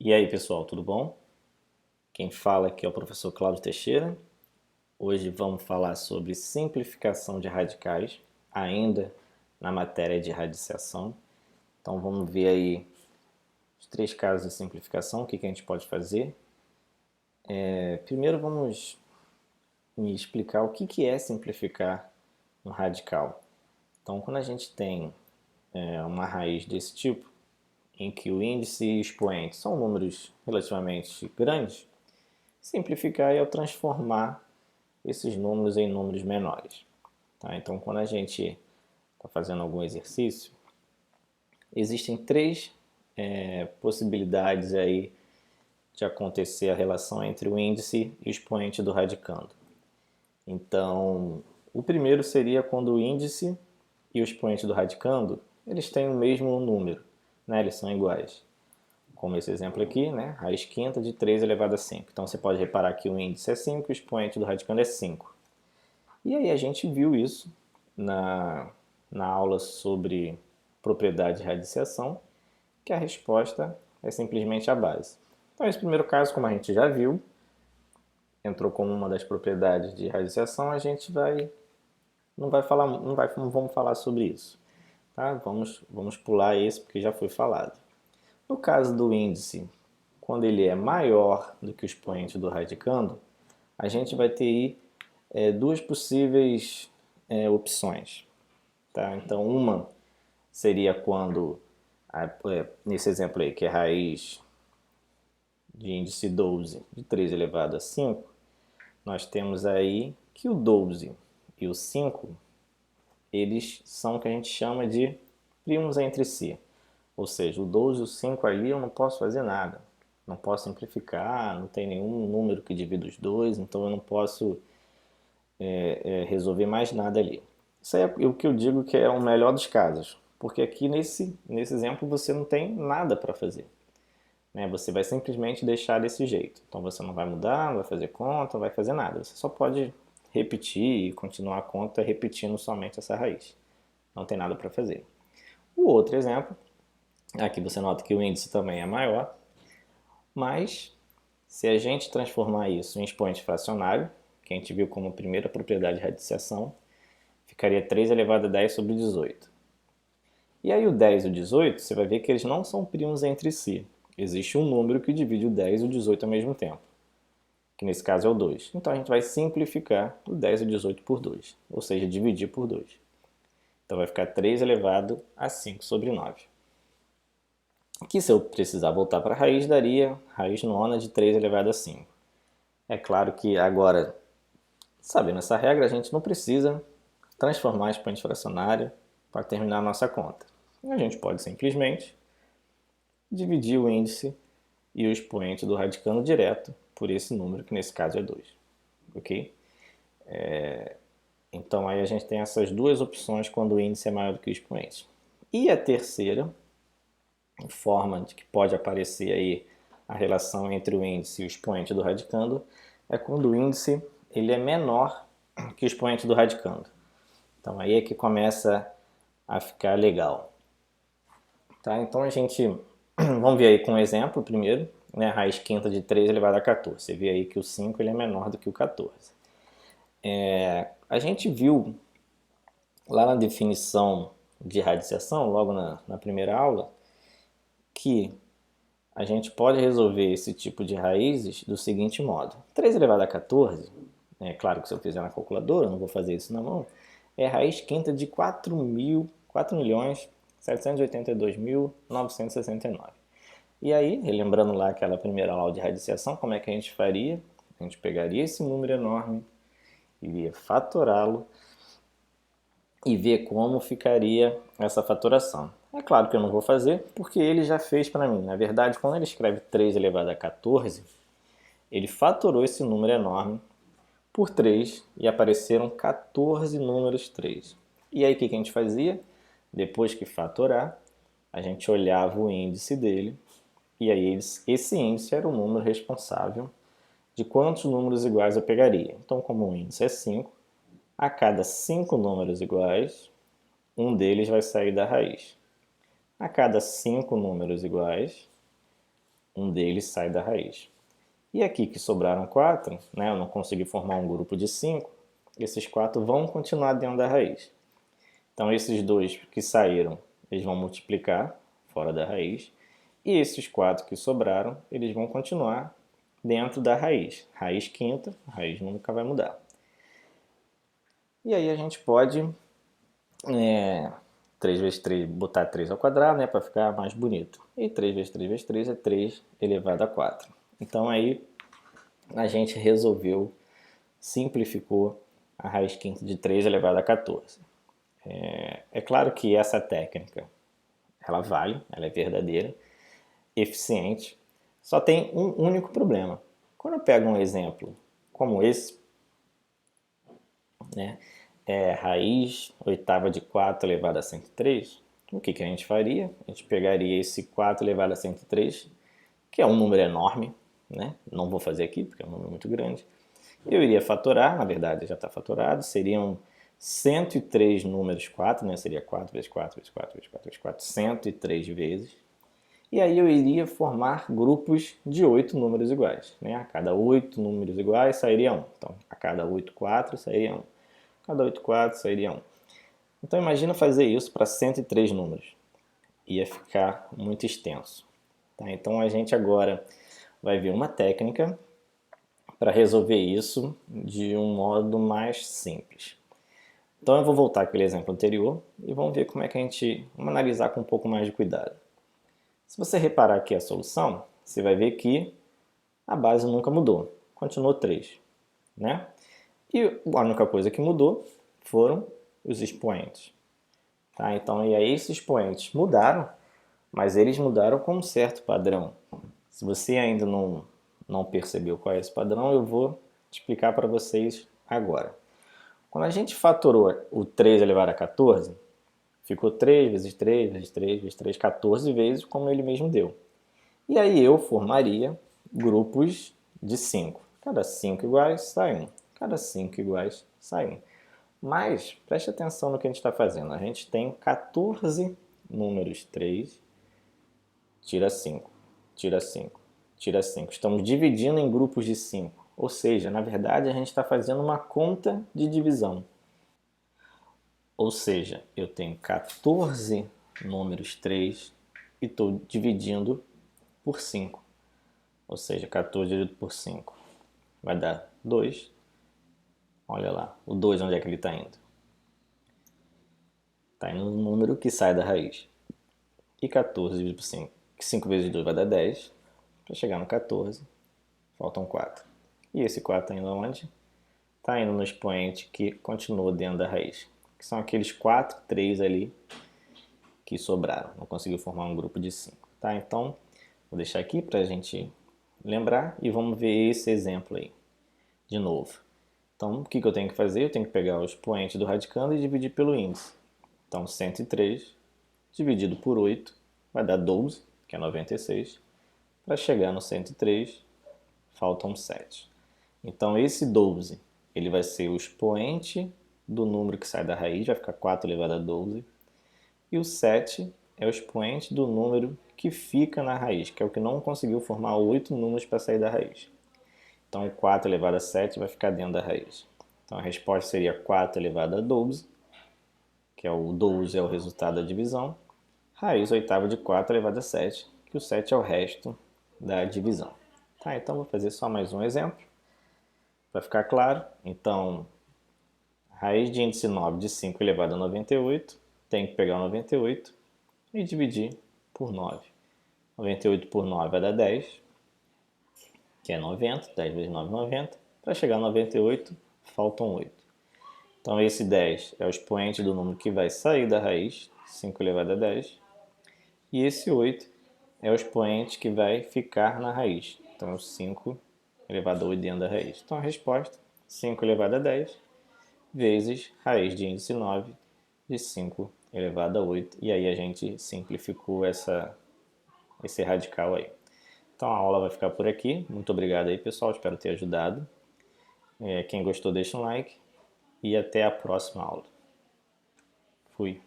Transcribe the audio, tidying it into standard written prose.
E aí, pessoal, tudo bom? Quem fala aqui é o professor Cláudio Teixeira. Hoje vamos falar sobre simplificação de radicais, ainda na matéria de radiciação. Então vamos ver aí os três casos de simplificação, o que a gente pode fazer. Primeiro vamos me explicar o que é simplificar um radical. Então quando a gente tem uma raiz desse tipo, em que o índice e o expoente são números relativamente grandes, simplificar é transformar esses números em números menores. Tá? Então, quando a gente está fazendo algum exercício, existem três possibilidades aí de acontecer a relação entre o índice e o expoente do radicando. Então, o primeiro seria quando o índice e o expoente do radicando eles têm o mesmo número, né? Eles são iguais. Como esse exemplo aqui, né? Raiz quinta de 3 elevado a 5. Então você pode reparar que o índice é 5 e o expoente do radicando é 5. E aí a gente viu isso na aula sobre propriedade de radiciação, que a resposta é simplesmente a base. Então esse primeiro caso, como a gente já viu, entrou como uma das propriedades de radiciação, a gente não vamos falar sobre isso. Tá? Vamos pular esse porque já foi falado. No caso do índice, quando ele é maior do que o expoente do radicando, a gente vai ter aí duas possíveis opções. Tá? Então, uma seria quando, nesse exemplo aí, que é raiz de índice 12 de 3 elevado a 5, nós temos aí que o 12 e o 5, eles são o que a gente chama de primos entre si. Ou seja, o 12 e o 5 ali eu não posso fazer nada. Não posso simplificar, não tem nenhum número que divida os dois, então eu não posso resolver mais nada ali. Isso aí é o que eu digo que é o melhor dos casos, porque aqui nesse exemplo você não tem nada para fazer. Né? Você vai simplesmente deixar desse jeito. Então você não vai mudar, não vai fazer conta, não vai fazer nada. Você só pode repetir e continuar a conta repetindo somente essa raiz. Não tem nada para fazer. O outro exemplo, aqui você nota que o índice também é maior, mas se a gente transformar isso em expoente fracionário, que a gente viu como primeira propriedade de radiciação, ficaria 3 elevado a 10 sobre 18. E aí o 10 e o 18, você vai ver que eles não são primos entre si. Existe um número que divide o 10 e o 18 ao mesmo tempo, que nesse caso é o 2. Então a gente vai simplificar o 10 e o 18 por 2, ou seja, dividir por 2. Então vai ficar 3 elevado a 5 sobre 9. Que se eu precisar voltar para a raiz, daria raiz nona de 3 elevado a 5. É claro que agora, sabendo essa regra, a gente não precisa transformar expoente fracionário para terminar a nossa conta. A gente pode simplesmente dividir o índice e o expoente do radicando direto por esse número, que nesse caso é 2. Ok? Então aí a gente tem essas duas opções quando o índice é maior do que o expoente. E a terceira forma de que pode aparecer aí a relação entre o índice e o expoente do radicando é quando o índice ele é menor que o expoente do radicando. Então aí é que começa a ficar legal. Tá? Então a gente, vamos ver aí com um exemplo primeiro, né? Raiz quinta de 3 elevado a 14. Você vê aí que o 5 ele é menor do que o 14. A gente viu lá na definição de radiciação, logo na primeira aula, que a gente pode resolver esse tipo de raízes do seguinte modo. 3 elevado a 14, é claro que se eu fizer na calculadora, eu não vou fazer isso na mão, é raiz quinta de 4.782.969. E aí, relembrando lá aquela primeira aula de radiciação, como é que a gente faria? A gente pegaria esse número enorme, iria fatorá-lo e ver como ficaria essa fatoração. É claro que eu não vou fazer, porque ele já fez para mim. Na verdade, quando ele escreve 3 elevado a 14, ele fatorou esse número enorme por 3 e apareceram 14 números 3. E aí o que a gente fazia? Depois que fatorar, a gente olhava o índice dele e aí esse índice era o número responsável de quantos números iguais eu pegaria. Então, como o índice é 5, a cada 5 números iguais, um deles vai sair da raiz. A cada 5 números iguais, um deles sai da raiz. E aqui que sobraram 4, né, eu não consegui formar um grupo de 5, esses 4 vão continuar dentro da raiz. Então esses 2 que saíram, eles vão multiplicar fora da raiz, e esses 4 que sobraram, eles vão continuar dentro da raiz. Raiz quinta, a raiz nunca vai mudar. E aí a gente pode 3 vezes 3, botar 3 ao quadrado, né, para ficar mais bonito. E 3 vezes 3 vezes 3 é 3 elevado a 4. Então aí a gente resolveu, simplificou a raiz quinta de 3 elevado a 14. É claro que essa técnica, ela vale, ela é verdadeira, eficiente, só tem um único problema. Quando eu pego um exemplo como esse, né, raiz oitava de 4 elevado a 103, o que a gente faria? A gente pegaria esse 4 elevado a 103, que é um número enorme, né? Não vou fazer aqui porque é um número muito grande. Eu iria fatorar, na verdade já está fatorado, seriam 103 números 4, né? Seria 4 vezes 4 vezes 4 vezes 4 vezes 4, 103 vezes. E aí eu iria formar grupos de 8 números iguais, né? A cada 8 números iguais sairia 1. Então, a cada 8 4 sairia 1. A cada 8 4 sairia 1. Então, imagina fazer isso para 103 números. Ia ficar muito extenso. Tá? Então, a gente agora vai ver uma técnica para resolver isso de um modo mais simples. Então, eu vou voltar àquele exemplo anterior e vamos ver como é que vamos analisar com um pouco mais de cuidado. Se você reparar aqui a solução, você vai ver que a base nunca mudou, continuou 3, né? E a única coisa que mudou foram os expoentes. Tá? Então, e aí esses expoentes mudaram, mas eles mudaram com um certo padrão. Se você ainda não percebeu qual é esse padrão, eu vou explicar para vocês agora. Quando a gente fatorou o 3 elevado a 14, ficou 3 vezes 3 vezes 3 vezes 3, 14 vezes como ele mesmo deu. E aí eu formaria grupos de 5. Cada 5 iguais sai 1. Cada 5 iguais sai 1. Mas preste atenção no que a gente está fazendo. A gente tem 14 números 3, tira 5, tira 5, tira 5. Estamos dividindo em grupos de 5. Ou seja, na verdade a gente está fazendo uma conta de divisão. Ou seja, eu tenho 14 números 3 e estou dividindo por 5. Ou seja, 14 dividido por 5 vai dar 2. Olha lá, o 2 onde é que ele está indo? Está indo no número que sai da raiz. E 14 dividido por 5. 5 vezes 2 vai dar 10. Para chegar no 14, faltam 4. E esse 4 está indo aonde? Está indo no expoente que continua dentro da raiz. Que são aqueles 4, 3 ali que sobraram. Não conseguiu formar um grupo de 5. Tá? Então, vou deixar aqui para a gente lembrar e vamos ver esse exemplo aí de novo. Então, o que eu tenho que fazer? Eu tenho que pegar o expoente do radicando e dividir pelo índice. Então, 103 dividido por 8 vai dar 12, que é 96. Para chegar no 103, faltam 7. Então, esse 12 ele vai ser o expoente do número que sai da raiz, vai ficar 4 elevado a 12. E o 7 é o expoente do número que fica na raiz, que é o que não conseguiu formar 8 números para sair da raiz. Então, 4 elevado a 7 vai ficar dentro da raiz. Então, a resposta seria 4 elevado a 12, que é o 12 é o resultado da divisão. Raiz oitava de 4 elevado a 7, que o 7 é o resto da divisão. Tá, então, vou fazer só mais um exemplo, para ficar claro. Então, raiz de índice 9 de 5 elevado a 98, tem que pegar o 98 e dividir por 9. 98 por 9 vai dar 10, que é 90, 10 vezes 9 é 90. Para chegar a 98, faltam 8. Então esse 10 é o expoente do número que vai sair da raiz, 5 elevado a 10. E esse 8 é o expoente que vai ficar na raiz. Então é o 5 elevado a 8 dentro da raiz. Então a resposta, 5 elevado a 10 vezes raiz de índice 9 de 5 elevado a 8. E aí a gente simplificou esse radical aí. Então a aula vai ficar por aqui. Muito obrigado aí, pessoal. Espero ter ajudado. Quem gostou, deixa um like. E até a próxima aula. Fui.